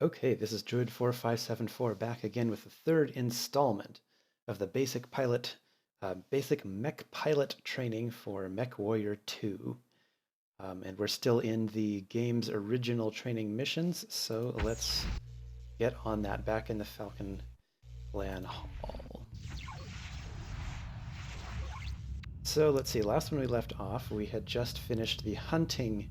Okay, this is Druid4574 back again with the third installment of the basic mech pilot training for Mechwarrior 2. And we're still in the game's original training missions, so let's get on that back in the Falcon Clan Hall. So let's see, last when we left off, we had just finished the hunting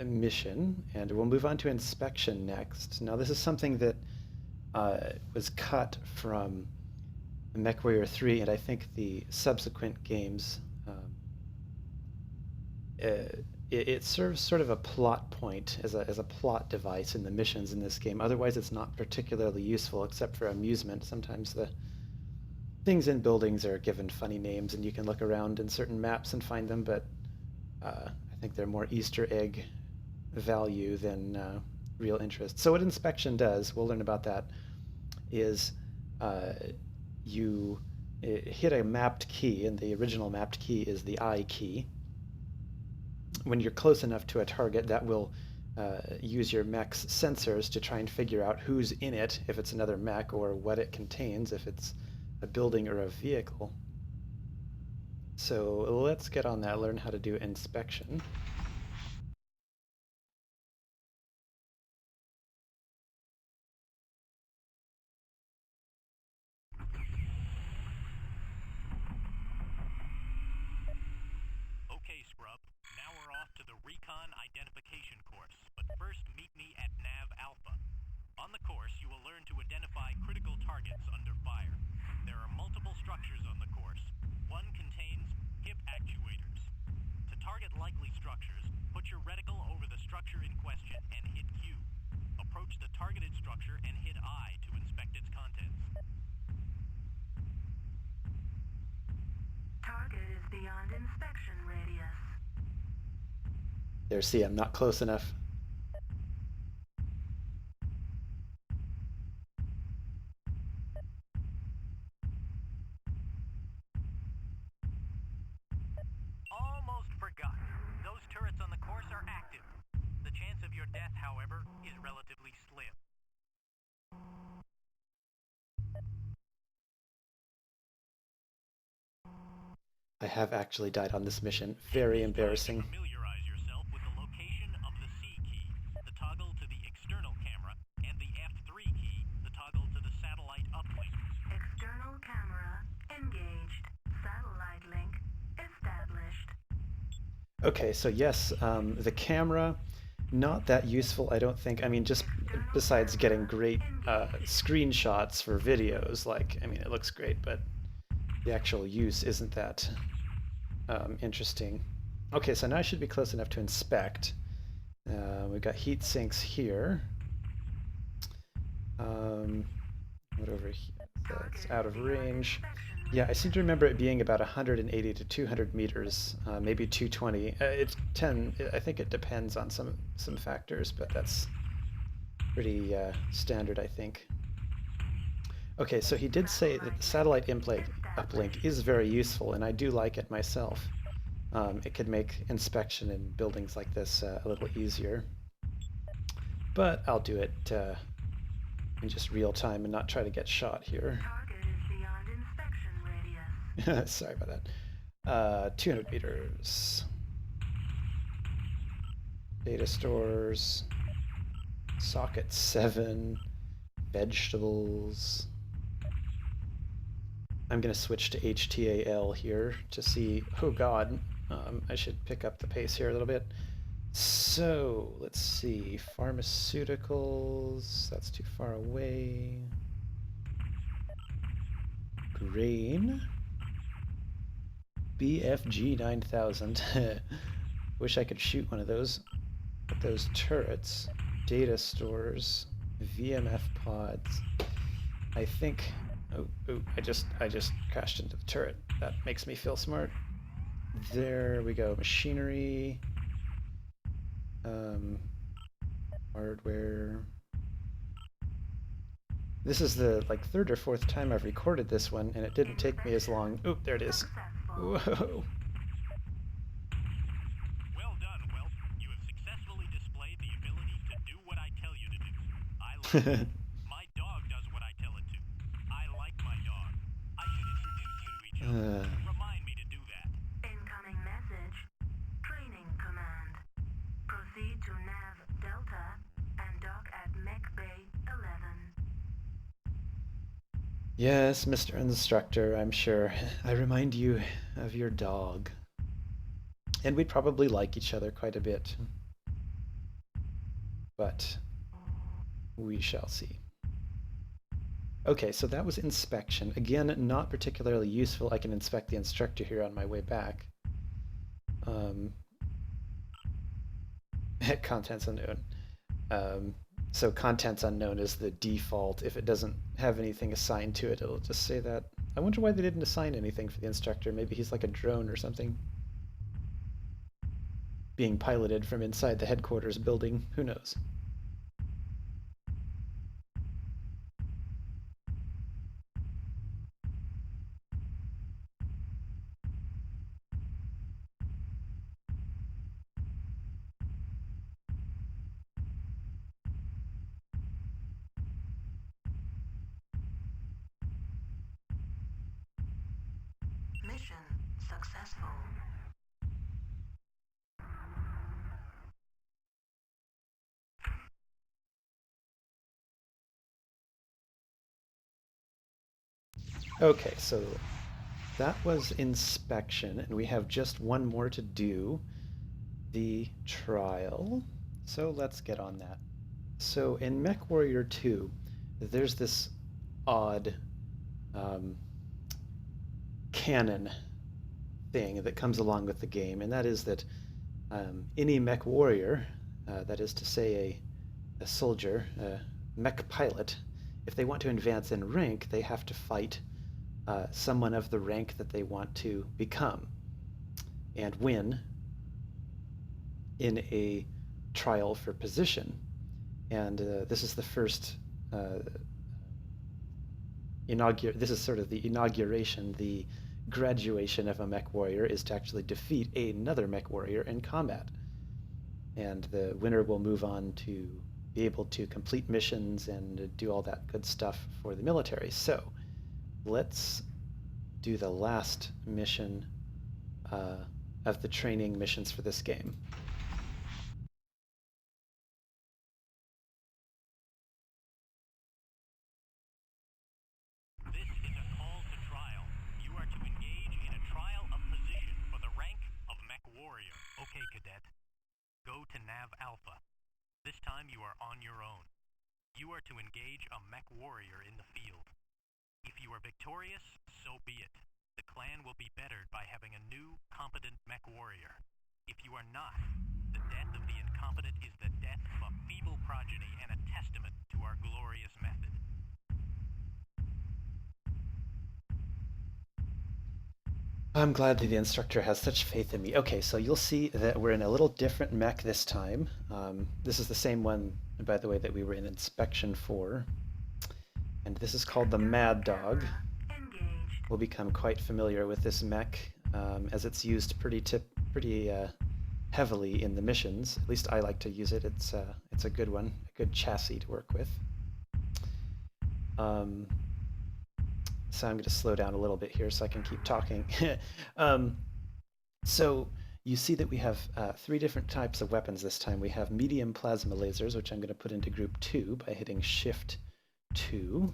mission, and we'll move on to inspection next. Now, this is something that was cut from Mechwarrior 3, and I think the subsequent games. It serves sort of a plot point as a plot device in the missions in this game. Otherwise, it's not particularly useful, except for amusement. Sometimes the things in buildings are given funny names, and you can look around in certain maps and find them, but I think they're more Easter egg value than real interest. So what inspection does, we'll learn about that, is you hit a mapped key, and the original mapped key is the I key. When you're close enough to a target, that will use your mech's sensors to try and figure out who's in it, if it's another mech, or what it contains, if it's a building or a vehicle. So let's get on that, learn how to do inspection. Okay, Scrub. Now we're off to the Recon Identification course, but first meet me at Nav Alpha. On the course, you will learn to identify critical targets under fire. There are multiple structures on the course. One contains hip actuators. To target likely structures, put your reticle over the structure in question and hit Q. Approach the targeted structure and hit I to inspect its contents. Target is beyond inspection radius. There, see, I'm not close enough. Almost forgot. Those turrets on the course are active. The chance of your death, however, is relatively slim. I have actually died on this mission. Very embarrassing. Familiarize yourself with the location of the C key, the toggle to the external camera, and the F3 key, the toggle to the satellite uplink. External camera engaged. Satellite link established. Okay, so yes, the camera, not that useful, I don't think. I mean, just besides getting great screenshots for videos, like, I mean, it looks great, but the actual use isn't that interesting. Okay, so now I should be close enough to inspect. We've got heat sinks here. What over here? That's out of range. Yeah, I seem to remember it being about 180 to 200 meters, maybe 220. It's 10. I think it depends on some factors, but that's pretty standard, I think. Okay, so he did say that the satellite uplink is very useful, and I do like it myself. It could make inspection in buildings like this a little easier. But I'll do it in just real time and not try to get shot here. Target is beyond inspection radius. Sorry about that. 200 meters. Data stores. Socket 7. Vegetables. I'm going to switch to HTAL here to see. Oh god, I should pick up the pace here a little bit. So let's see, pharmaceuticals, that's too far away. Grain. BFG 9000. Wish I could shoot one of those. But those turrets. Data stores. VMF pods. I think. Oh, I just crashed into the turret. That makes me feel smart. There we go. Machinery. Hardware. This is the third or fourth time I've recorded this one, and it didn't take me as long. Oh, there it is. Whoa. Well done, Welp. You have successfully displayed the ability My dog does what I tell it to. I like my dog. I should introduce you to each other. Remind me to do that. Incoming message. Training command. Proceed to Nav Delta and dock at Mech Bay 11. Yes, Mr. Instructor, I'm sure. I remind you of your dog. And we'd probably like each other quite a bit. But we shall see. Okay, so that was inspection. Again, not particularly useful. I can inspect the instructor here on my way back. Contents unknown. So contents unknown is the default. If it doesn't have anything assigned to it, it'll just say that. I wonder why they didn't assign anything for the instructor. Maybe he's like a drone or something, being piloted from inside the headquarters building. Who knows? Mission successful. Okay, so that was inspection, and we have just one more to do, the trial. So let's get on that. So in Mechwarrior 2, there's this odd canon thing that comes along with the game, and that is that any Mechwarrior, that is to say a soldier, a mech pilot, if they want to advance in rank, they have to fight someone of the rank that they want to become and win in a trial for position. And this is the first this is sort of the inauguration, the graduation of a Mechwarrior is to actually defeat another Mechwarrior in combat. And the winner will move on to be able to complete missions and do all that good stuff for the military. So let's do the last mission of the training missions for this game. This is a call to trial. You are to engage in a trial of position for the rank of Mechwarrior. Okay, cadet. Go to Nav Alpha. This time you are on your own. You are to engage a Mechwarrior in the field. If you are victorious, so be it. The clan will be bettered by having a new, competent Mechwarrior. If you are not, the death of the incompetent is the death of a feeble progeny and a testament to our glorious method. I'm glad that the instructor has such faith in me. Okay, so you'll see that we're in a little different mech this time. This is the same one, by the way, that we were in inspection for. And this is called the Mad Dog. Engaged. We'll become quite familiar with this mech as it's used pretty heavily in the missions. At least I like to use it. It's a good one, a good chassis to work with. So I'm going to slow down a little bit here so I can keep talking. So you see that we have 3 different types of weapons this time. We have medium plasma lasers, which I'm going to put into group 2 by hitting Shift 2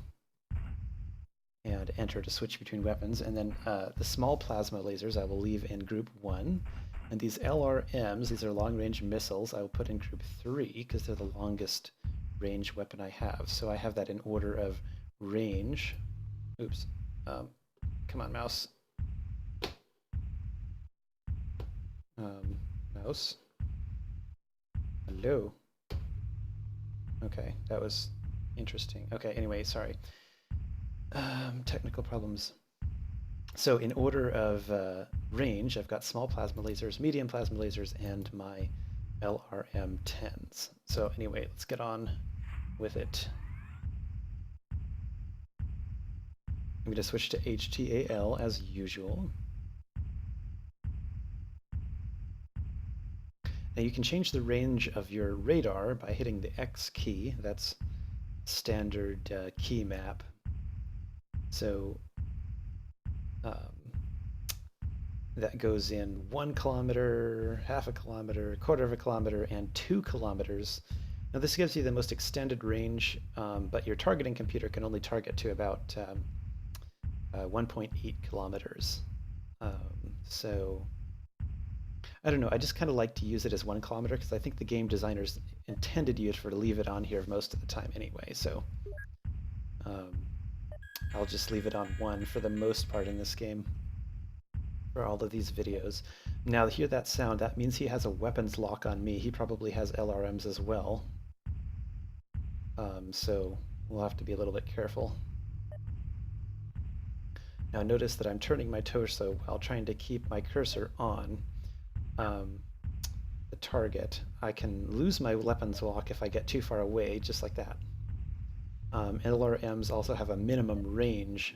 and enter to switch between weapons. And then the small plasma lasers I will leave in group 1. And these LRMs, these are long-range missiles, I will put in group 3 because they're the longest range weapon I have. So I have that in order of range. Oops. Come on, mouse. Mouse. Hello. Okay, that was interesting. Okay, anyway, sorry. Technical problems. So in order of range, I've got small plasma lasers, medium plasma lasers, and my LRM-10s. So anyway, let's get on with it. I'm going to switch to HTAL as usual. Now you can change the range of your radar by hitting the X key. That's standard key map. So that goes in 1 kilometer, half a kilometer, quarter of a kilometer, and 2 kilometers. Now this gives you the most extended range, but your targeting computer can only target to about 1.8 kilometers. So I don't know, I just kind of like to use it as 1 kilometer because I think the game designers intended you to leave it on here most of the time anyway, so I'll just leave it on 1 for the most part in this game for all of these videos. Now hear that sound, that means he has a weapons lock on me. He probably has LRMs as well. So we'll have to be a little bit careful. Now notice that I'm turning my torso while trying to keep my cursor on the target. I can lose my weapons lock if I get too far away, just like that. LRMs also have a minimum range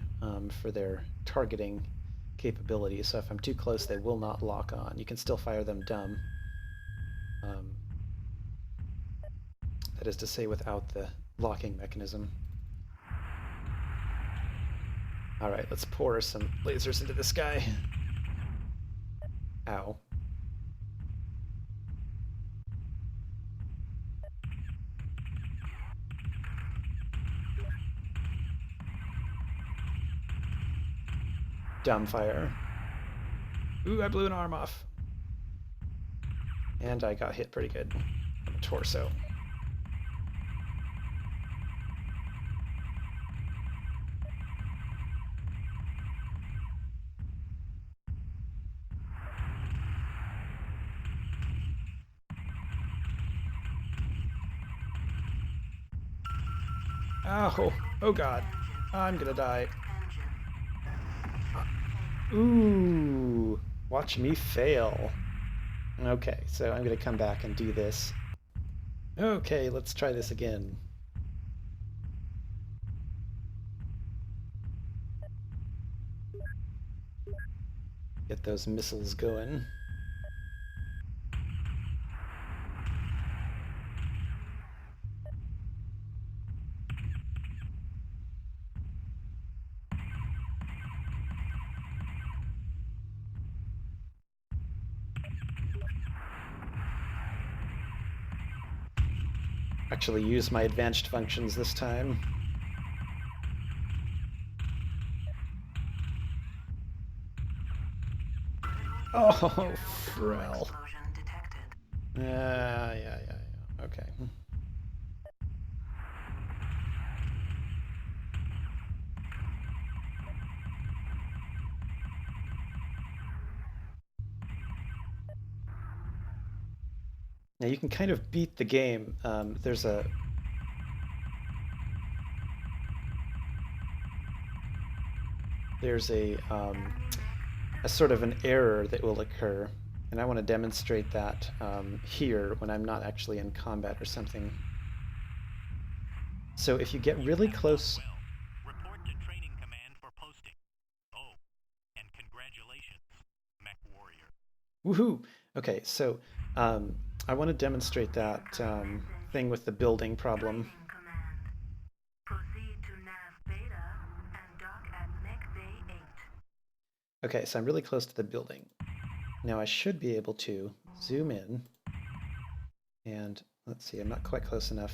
for their targeting capabilities, so if I'm too close they will not lock on. You can still fire them dumb. That is to say without the locking mechanism. Alright, let's pour some lasers into this guy. Ow. Dumb fire. Ooh, I blew an arm off. And I got hit pretty good on the torso. Oh god. I'm gonna die. Ooh, watch me fail. Okay, so I'm gonna come back and do this. Okay, let's try this again. Get those missiles going. Actually use my advanced functions this time. Oh, Frel. Yeah. Okay. Now you can kind of beat the game. There's a sort of an error that will occur, and I want to demonstrate that here when I'm not actually in combat or something. So if you get really close. Report to training command for posting. Oh, and congratulations, Mechwarrior. Woohoo! Okay, so I want to demonstrate that thing with the building problem. Okay, so I'm really close to the building. Now I should be able to zoom in, and let's see, I'm not quite close enough.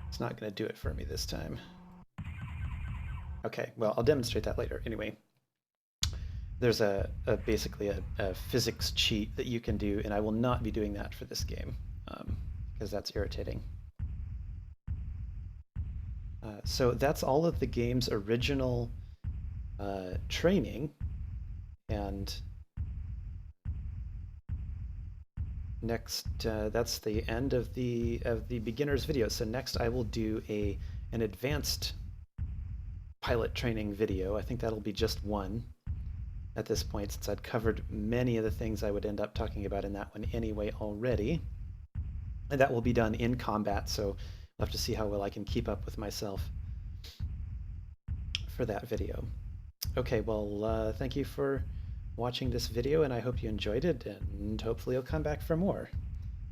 It's not going to do it for me this time. Okay, well, I'll demonstrate that later. Anyway, there's basically a physics cheat that you can do, and I will not be doing that for this game because that's irritating. So that's all of the game's original training, and next that's the end of the beginner's video. So next I will do an advanced pilot training video. I think that'll be just one at this point, since I'd covered many of the things I would end up talking about in that one anyway already. And that will be done in combat, so I'll have to see how well I can keep up with myself. for that video. Okay, well, thank you for watching this video, and I hope you enjoyed it, and hopefully you'll come back for more.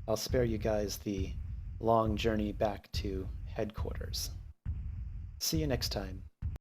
I'll spare you guys the long journey back to headquarters. See you next time.